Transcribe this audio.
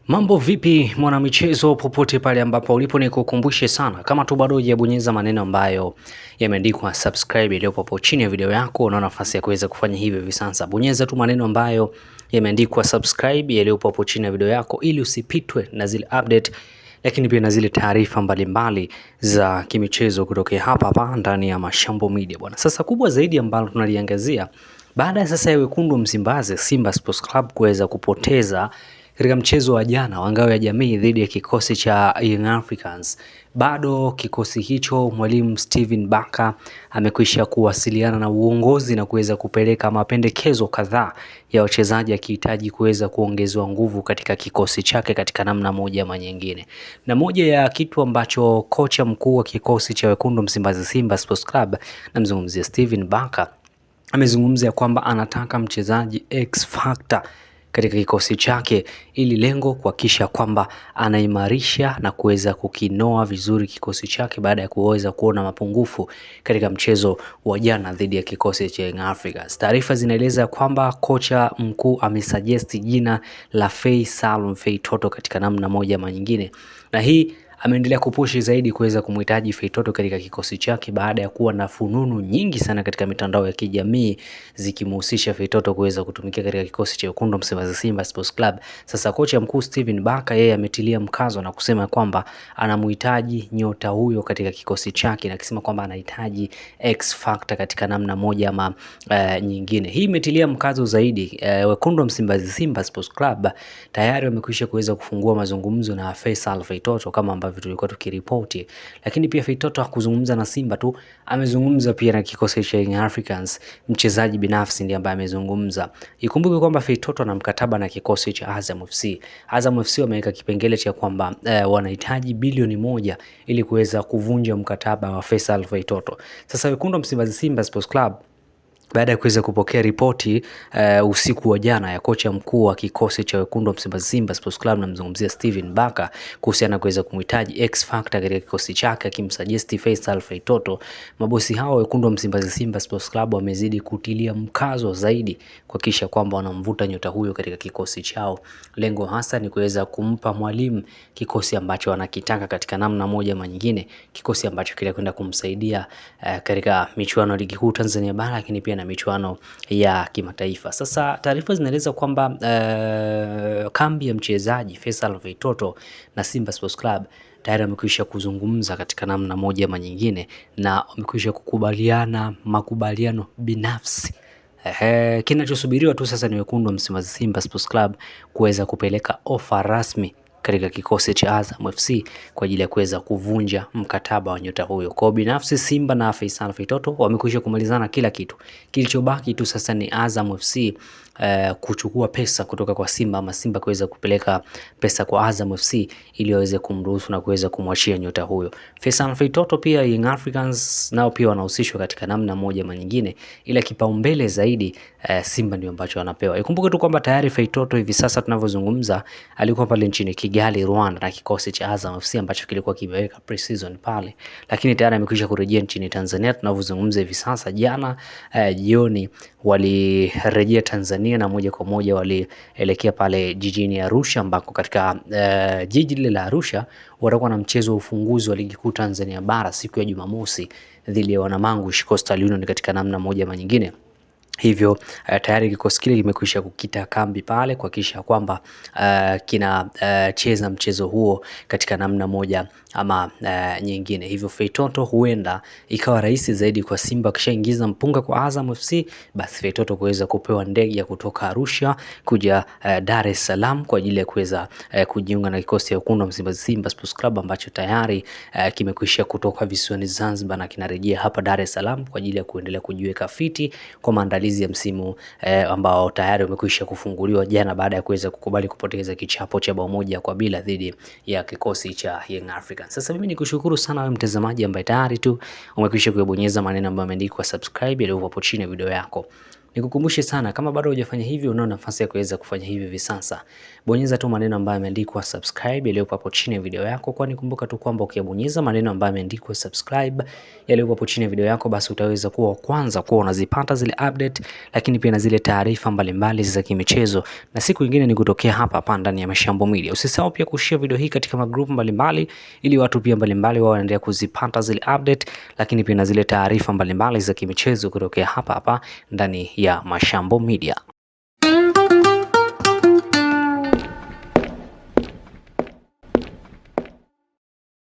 Mambo vipi mwanamichezo, popote pale ambapo ulipo, nikukumbushe sana, kama tu bado hujabonyeza maneno ambayo yameandikwa subscribe iliyopo hapo chini ya video yako, una nafasi ya kuweza kufanya hivyo hivi sasa. Bonyeza tu maneno ambayo yameandikwa subscribe yaliyopo hapo chini ya video yako ili usipitwe na zile update, lakini pia na zile taarifa mbalimbali za kimichezo kutoka hapa ndani ya Mashambo Media bwana. Sasa kubwa zaidi ambalo tunaliangazia baada ya sasa ya wekundu wa Msimbazi Simba Sports Club kuweza kupoteza katika mchezo wa jana wa ngao ya jamii dhidi ya kikosi cha Young Africans, bado kikosi hicho mwalimu Steven Baka amekwisha kuwasiliana na uongozi na kuweza kupeleka mapendekezo kadhaa ya wachezaji akihitaji kuweza kuongezwa nguvu katika kikosi chake katika namna moja ama nyingine. Na moja ya kitu ambacho kocha mkuu wa kikosi cha wekundu Msimbazi Simba Sports Club, namzungumzia Steven Baka, amezungumzia kwamba anataka mchezaji X factor katika kikosi chake, ili lengo kuhakikisha kwamba anaimarisha na kuweza kukinoa vizuri kikosi chake baada ya kuweza kuona mapungufu katika mchezo wa jana dhidi ya kikosi cha Young Africans. Taarifa zinaeleza kwamba kocha mkuu amesuggest jina la Fei Salum Fei Toto katika namna moja ama nyingine, na hii ameendelea kupushi zaidi kuweza kumhitaji Fei Toto katika kikosi chake baada ya kuwa na fununu nyingi sana katika mitandao ya kijamii zikimhusisha Fei Toto kuweza kutumikia katika kikosi cha wekundu Msimbazi Simba Sports Club. Sasa kocha mkuu Steven Baka yeye ametilia mkazo na kusema kwamba anamhitaji nyota huyo katika kikosi chake, na akisema kwamba anahitaji X factor katika namna moja ama nyingine. Hii imetilia mkazo zaidi wekundu Msimbazi Simba Sports Club tayari wamekwisha kuweza kufungua mazungumzo na Faisal Fei Toto kama ambavyo tulikuwa tukiripoti, lakini pia Fei Toto hakuzungumza na Simba tu, amezungumza pia na kikosi cha Young Africans. Mchezaji binafsi ndiye ambaye amezungumza. Ikumbuke kwamba Fei Toto ana mkataba na kikosi cha Azam FC. Azam FC wameweka kipengele cha kwamba wanahitaji bilioni 1 ili kuweza kuvunja mkataba wa Faisal Fei Toto. Sasa wekundu Msimbazi Simba Sports Club baada ya kuweza kupokea ripoti usiku wa jana ya kocha mkuu wa kikosi cha wekundu wa Msimbazi Simba Sports Club, namzungumzia Steven Baka, kuhusiana na kuweza kumhitaji X factor katika kikosi chake, akimsuggest Faisal Fei Toto, mabosi hao wekundu wa Msimbazi Simba Sports Club wamezidi kutilia mkazo zaidi kuhakikisha kwamba wanamvuta nyota huyo katika kikosi chao. Lengo hasa ni kuweza kumpa mwalimu kikosi ambacho anakitaka katika namna moja ama nyingine, kikosi ambacho kitakwenda kumsaidia katika michuano ya ligi kuu Tanzania bara, lakini pia na michuano ya kimataifa. Sasa taarifa zinaeleza kwamba kambi ya mchezaji Faisal Fei Toto na Simba Sports Club tayari wamekwisha kuzungumza katika namna moja ama nyingine, na wamekwisha kukubaliana makubaliano binafsi. Kinachosubiriwa tu sasa ni wekundu wa Msimbazi Simba Sports Club kuweza kupeleka ofa rasmi katika kikosi cha Azam FC kwa ajili ya kuweza kuvunja mkataba wa nyota huyo. Kwa binafsi Simba na Faisal Fei Toto wamekwisha kumalizana kila kitu. Kilichobaki tu sasa ni Azam FC kuchukua pesa kutoka kwa Simba, ama Simba kuweza kupeleka pesa kwa Azam FC ili waweze kumruhusu na kuweza kumwachia nyota huyo. Faisal Fei Toto pia Young Africans nao pia wanahusishwa katika namna moja ama nyingine, ila kipaumbele zaidi Simba ndio ambacho wanapewa. Ikumbuke tu kwamba tayari Fei Toto hivi sasa tunavyozungumza alikuwa pale nchini Kigali, Rwanda, na kikosi cha Azam FC ambacho kilikuwa kimeweka pre-season pale, lakini tayari amekwisha kurejea nchini Tanzania tunavyozungumza hivi sasa. Jana jioni walirejea Tanzania na moja kwa moja walielekea pale jijini Arusha, ambako katika jiji lile la Arusha watakuwa na mchezo wa ufunguzi wa ligi kuu Tanzania bara siku ya Jumamosi dhidi ya Wanamangu Coastal Union katika namna moja ama nyingine. Hivyo tayari kikosi kile kimekwisha kukita kambi pale kuhakikisha kwamba kinacheza mchezo huo katika namna moja ama nyingine. Hivyo Fei Toto huenda ikawa rahisi zaidi kwa Simba kishaingiza mpunga kwa Azam FC, basi Fei Toto kuweza kupewa ndege ya kutoka Arusha kuja Dar es Salaam kwa ajili ya kuweza kujiunga na kikosi cha wekundu wa Msimbazi Simba Sports Club ambacho tayari kimekwisha kutoka visiwani Zanzibar na kinarejea hapa Dar es Salaam kwa ajili ya kuendelea kujiweka fiti kwa maandalizi ya msimu ambao tayari umekwisha kufunguliwa jana baada ya kuweza kukubali kupoteza kichapo cha bao 1-0 dhidi ya kikosi cha Young Africans. Sasa mimi nikushukuru sana wewe mtazamaji ambaye tayari tu umekwisha kubonyeza maneno ambayo yameandikwa subscribe yaliyo hapo chini ya video yako. Nikukumbushe sana, kama bado hujafanya hivyo, unao nafasi ya kuweza kufanya hivyo hivi sasa. Bonyeza tu maneno ambayo yameandikwa subscribe yaliyopo hapo chini ya video yako, kwani kumbuka tu kwamba ukibonyeza maneno ambayo yameandikwa subscribe yaliyopo hapo chini ya video yako, basi utaweza kuwa kwanza kuwa unazipata zile update, lakini pia na zile taarifa mbalimbali za kimichezo, na siku nyingine ni kutokea hapa ndani ya Mashambo Media. Usisahau pia kushare video hii katika magroup mbalimbali, ili watu pia mbalimbali wao waendelee kuzipata zile update, lakini pia na zile taarifa mbalimbali za kimichezo kutokea hapa ndani ya Mashambo Media.